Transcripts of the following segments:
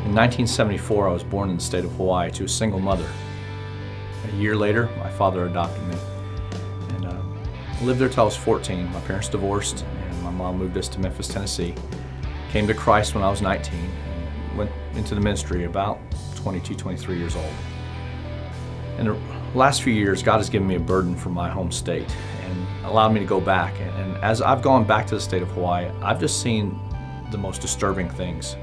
In 1974, I was born in the state of Hawaii to a single mother. A year later, my father adopted me. And I lived there till I was 14. My parents divorced, and my mom moved us to Memphis, Tennessee. Came to Christ when I was 19, and went into the ministry about 22, 23 years old. In the last few years, God has given me a burden for my home state and allowed me to go back. And as I've gone back to the state of Hawaii, I've just seen the most disturbing things.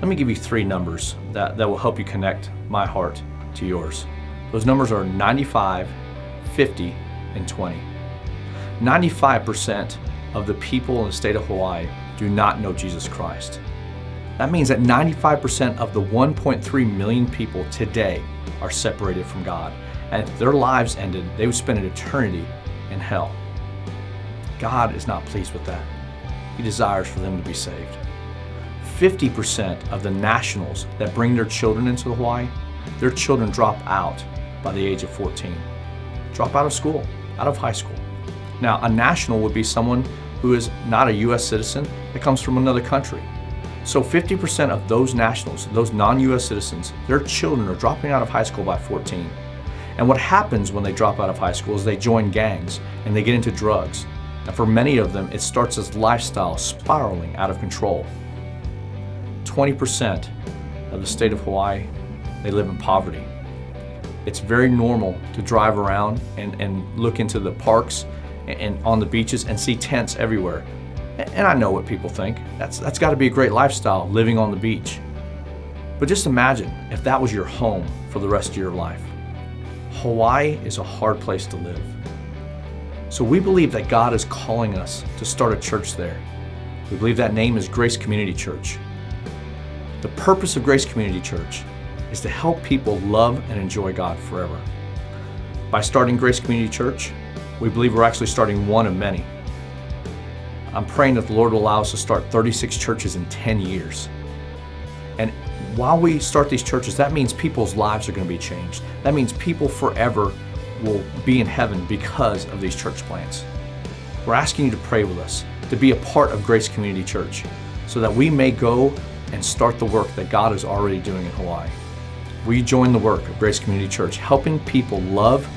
Let me give you 3 numbers that will help you connect my heart to yours. Those numbers are 95, 50, and 20. 95% of the people in the state of Hawaii do not know Jesus Christ. That means that 95% of the 1.3 million people today are separated from God. And if their lives ended, they would spend an eternity in hell. God is not pleased with that. He desires for them to be saved. 50% of the nationals that bring their children into Hawaii, their children drop out by the age of 14. Drop out of school, out of high school. Now, a national would be someone who is not a U.S. citizen that comes from another country. So 50% of those nationals, those non-U.S. citizens, their children are dropping out of high school by 14. And what happens when they drop out of high school is they join gangs and they get into drugs. And for many of them, it starts as lifestyle spiraling out of control. 20% of the state of Hawaii, they live in poverty. It's very normal to drive around and look into the parks and on the beaches and see tents everywhere. And I know what people think. That's got to be a great lifestyle, living on the beach. But just imagine if that was your home for the rest of your life. Hawaii is a hard place to live. So we believe that God is calling us to start a church there. We believe that name is Grace Community Church. The purpose of Grace Community Church is to help people love and enjoy God forever. By starting Grace Community Church, we believe we're actually starting one of many. I'm praying that the Lord will allow us to start 36 churches in 10 years. And while we start these churches, that means people's lives are going to be changed. That means people forever will be in heaven because of these church plants. We're asking you to pray with us, to be a part of Grace Community Church, so that we may go and start the work that God is already doing in Hawaii. We join the work of Grace Community Church, helping people love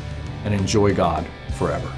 and enjoy God forever.